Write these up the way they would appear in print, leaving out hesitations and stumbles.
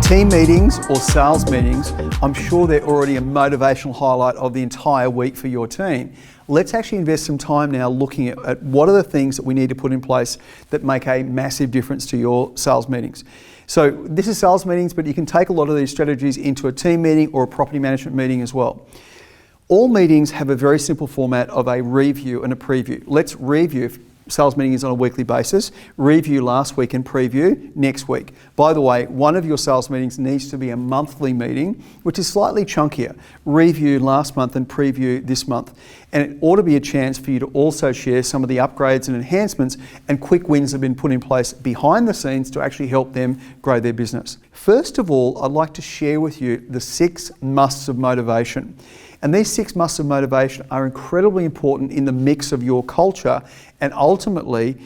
Team meetings or sales meetings, I'm sure they're already a motivational highlight of the entire week for your team. Let's actually invest some time now looking at what are the things that we need to put in place that make a massive difference to your sales meetings. So this is sales meetings, but you can take a lot of these strategies into a team meeting or a property management meeting as well. All meetings have a very simple format of a review and a preview. Let's review. Sales meeting is on a weekly basis. Review last week and preview next week. By the way, one of your sales meetings needs to be a monthly meeting, which is slightly chunkier. Review last month and preview this month. And it ought to be a chance for you to also share some of the upgrades and enhancements and quick wins that have been put in place behind the scenes to actually help them grow their business. First of all, I'd like to share with you the 6 musts of motivation. And these 6 musts of motivation are incredibly important in the mix of your culture, and ultimately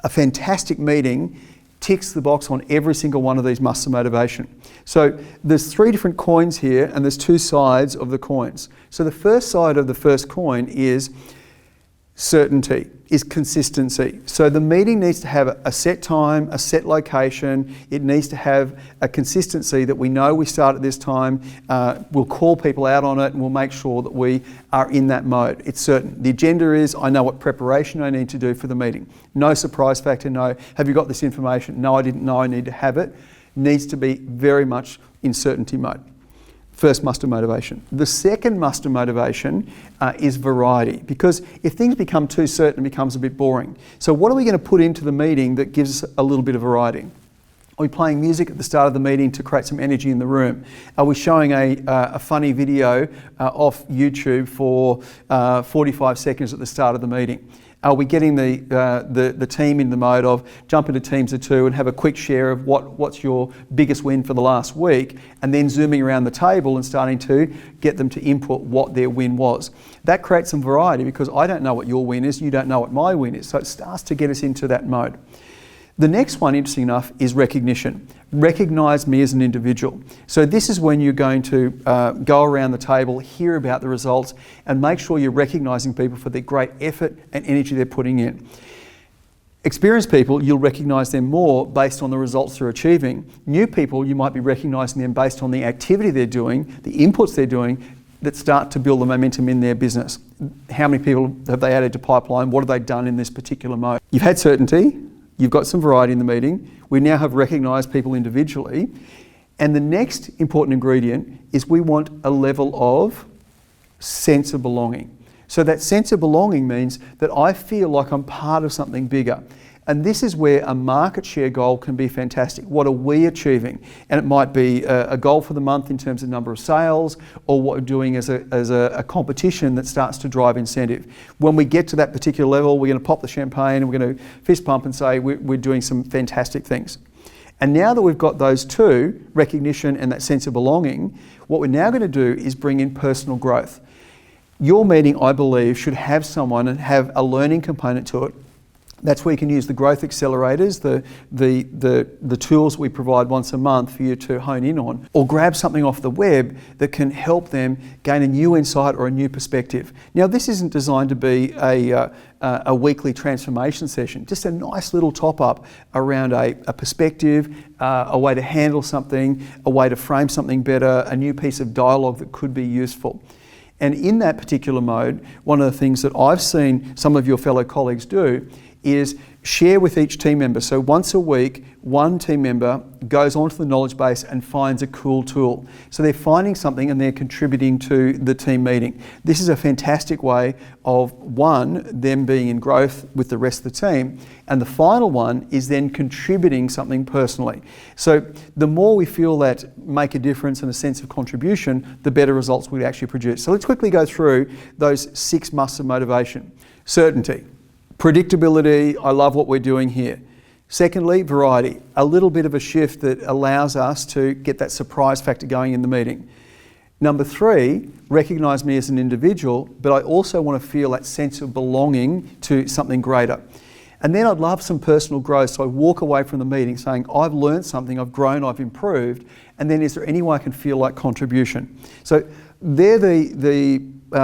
a fantastic meeting ticks the box on every single one of these musts of motivation. So there's 3 different coins here and there's 2 sides of the coins. So the first side of the first coin is certainty, is consistency. So the meeting needs to have a set time, a set location. It needs to have a consistency that we know we start at this time. We'll call people out on it and we'll make sure that we are in that mode. It's certain. The agenda is, I know what preparation I need to do for the meeting. No surprise factor, no. Have you got this information? No, I didn't know I need to have it. Needs to be very much in certainty mode. First must of motivation. The second must of motivation is variety, because if things become too certain, it becomes a bit boring. So what are we going to put into the meeting that gives us a little bit of variety? Are we playing music at the start of the meeting to create some energy in the room? Are we showing a funny video off YouTube for 45 seconds at the start of the meeting? Are we getting the team in the mode of jump into teams of 2 and have a quick share of what's your biggest win for the last week, and then zooming around the table and starting to get them to input what their win was? That creates some variety, because I don't know what your win is, you don't know what my win is. So it starts to get us into that mode. The next one, interesting enough, is recognition. Recognise me as an individual. So this is when you're going to go around the table, hear about the results, and make sure you're recognising people for their great effort and energy they're putting in. Experienced people, you'll recognise them more based on the results they're achieving. New people, you might be recognising them based on the activity they're doing, the inputs they're doing, that start to build the momentum in their business. How many people have they added to pipeline? What have they done in this particular mode? You've had certainty. You've got some variety in the meeting. We now have recognised people individually. And the next important ingredient is we want a level of sense of belonging. So that sense of belonging means that I feel like I'm part of something bigger. And this is where a market share goal can be fantastic. What are we achieving? And it might be a goal for the month in terms of number of sales, or what we're doing as a competition that starts to drive incentive. When we get to that particular level, we're going to pop the champagne and we're going to fist pump and say we're doing some fantastic things. And now that we've got those 2, recognition and that sense of belonging, what we're now going to do is bring in personal growth. Your meeting, I believe, should have someone and have a learning component to it. That's where you can use the growth accelerators, the tools we provide once a month for you to hone in on, or grab something off the web that can help them gain a new insight or a new perspective. Now, this isn't designed to be a weekly transformation session, just a nice little top-up around a perspective, a way to handle something, a way to frame something better, a new piece of dialogue that could be useful. And in that particular mode, one of the things that I've seen some of your fellow colleagues do is share with each team member. So once a week, one team member goes onto the knowledge base and finds a cool tool. So they're finding something and they're contributing to the team meeting. This is a fantastic way of, one, them being in growth with the rest of the team, and the final one is then contributing something personally. So the more we feel that make a difference and a sense of contribution, the better results we actually produce. So let's quickly go through those 6 musts of motivation. Certainty. Predictability, I love what we're doing here. Secondly, variety, a little bit of a shift that allows us to get that surprise factor going in the meeting. Number 3, recognise me as an individual, but I also want to feel that sense of belonging to something greater. And then I'd love some personal growth, so I walk away from the meeting saying, I've learned something, I've grown, I've improved, and then is there any way I can feel like contribution? So they're the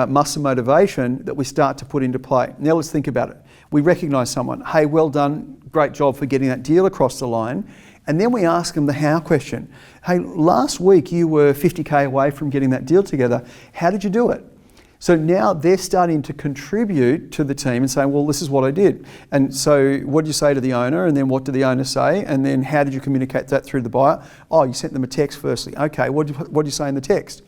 musts of motivation that we start to put into play. Now let's think about it. We recognise someone, hey, well done, great job for getting that deal across the line. And then we ask them the how question. Hey, last week you were 50K away from getting that deal together. How did you do it? So now they're starting to contribute to the team and saying, well, this is what I did. And so what did you say to the owner? And then what did the owner say? And then how did you communicate that through the buyer? Oh, you sent them a text firstly. Okay, what did you say in the text?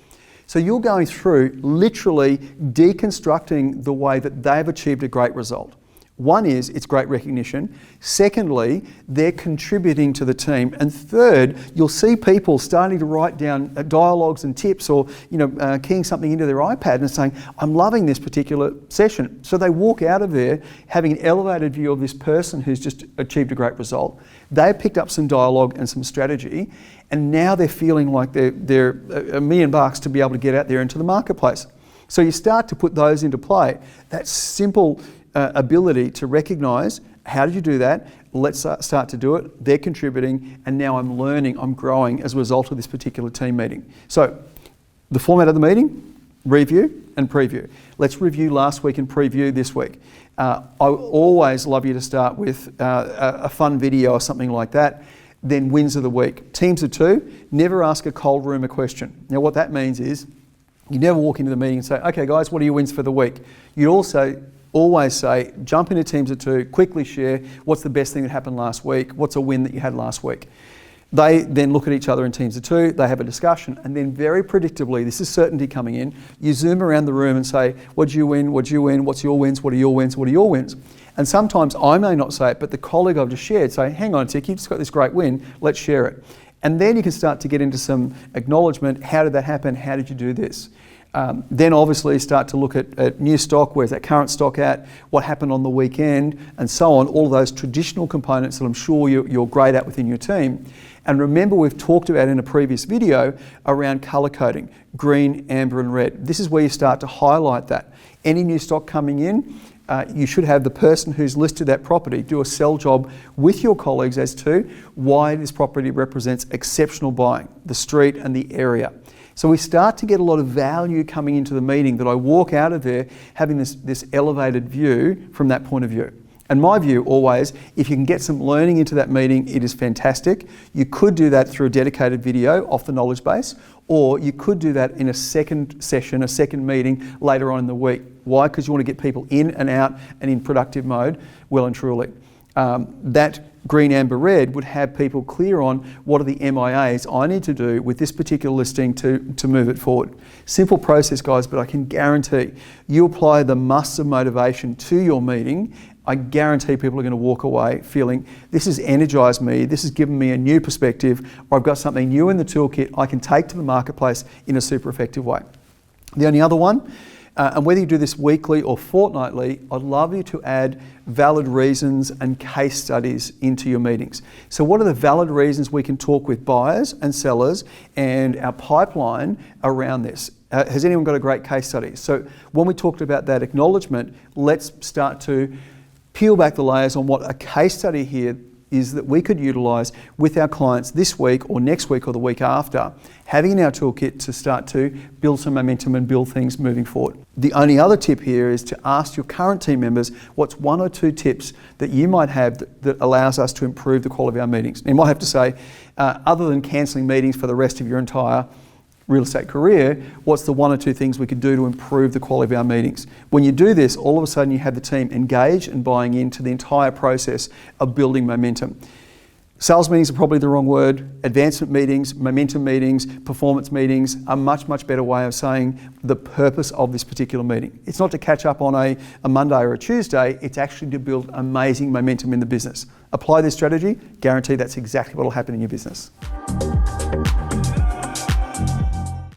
So you're going through literally deconstructing the way that they've achieved a great result. One is it's great recognition. Secondly, they're contributing to the team. And third, you'll see people starting to write down dialogues and tips, or keying something into their iPad and saying, I'm loving this particular session. So they walk out of there having an elevated view of this person who's just achieved a great result. They've picked up some dialogue and some strategy, and now they're feeling like they're $1 million to be able to get out there into the marketplace. So you start to put those into play. That simple ability to recognise, how did you do that? Let's start to do it. They're contributing, and now I'm learning, I'm growing as a result of this particular team meeting. So the format of the meeting, review and preview. Let's review last week and preview this week. I always love you to start with a fun video or something like that. Then wins of the week. Teams of two, never ask a cold room a question. Now what that means is, you never walk into the meeting and say, okay guys, what are your wins for the week? You also always say, jump into teams of two, quickly share what's the best thing that happened last week, what's a win that you had last week. They then look at each other in teams of two, they have a discussion, and then very predictably, this is certainty coming in, you zoom around the room and say, what'd you win, what'd you win, what's your wins, what are your wins, what are your wins? And sometimes I may not say it, but the colleague I've just shared say, hang on a tick, you just got this great win, let's share it. And then you can start to get into some acknowledgement, how did that happen, how did you do this? Then obviously start to look at new stock, where's that current stock at, what happened on the weekend, and so on, all of those traditional components that I'm sure you're great at within your team. And remember, we've talked about in a previous video around colour coding, green, amber and red. This is where you start to highlight that. Any new stock coming in, you should have the person who's listed that property do a sell job with your colleagues as to why this property represents exceptional buying, the street and the area. So we start to get a lot of value coming into the meeting that I walk out of there having this elevated view from that point of view. And my view always, if you can get some learning into that meeting, it is fantastic. You could do that through a dedicated video off the knowledge base, or you could do that in a second session, a second meeting later on in the week. Why? Because you want to get people in and out and in productive mode, well and truly. That green, amber, red would have people clear on what are the MIAs I need to do with this particular listing to move it forward. Simple process, guys, but I can guarantee you apply the musts of motivation to your meeting, I guarantee people are going to walk away feeling this has energised me, this has given me a new perspective, or I've got something new in the toolkit I can take to the marketplace in a super effective way. The only other one, and whether you do this weekly or fortnightly, I'd love you to add valid reasons and case studies into your meetings. So what are the valid reasons we can talk with buyers and sellers and our pipeline around this? Has anyone got a great case study? So when we talked about that acknowledgement, let's start to peel back the layers on what a case study here is that we could utilise with our clients this week or next week or the week after, having in our toolkit to start to build some momentum and build things moving forward. The only other tip here is to ask your current team members what's one or two tips that you might have that allows us to improve the quality of our meetings. And you might have to say, other than cancelling meetings for the rest of your entire real estate career, what's the one or two things we could do to improve the quality of our meetings? When you do this, all of a sudden you have the team engaged and buying into the entire process of building momentum. Sales meetings are probably the wrong word. Advancement meetings, momentum meetings, performance meetings are much, much better way of saying the purpose of this particular meeting. It's not to catch up on a Monday or a Tuesday, it's actually to build amazing momentum in the business. Apply this strategy, guarantee that's exactly what will happen in your business.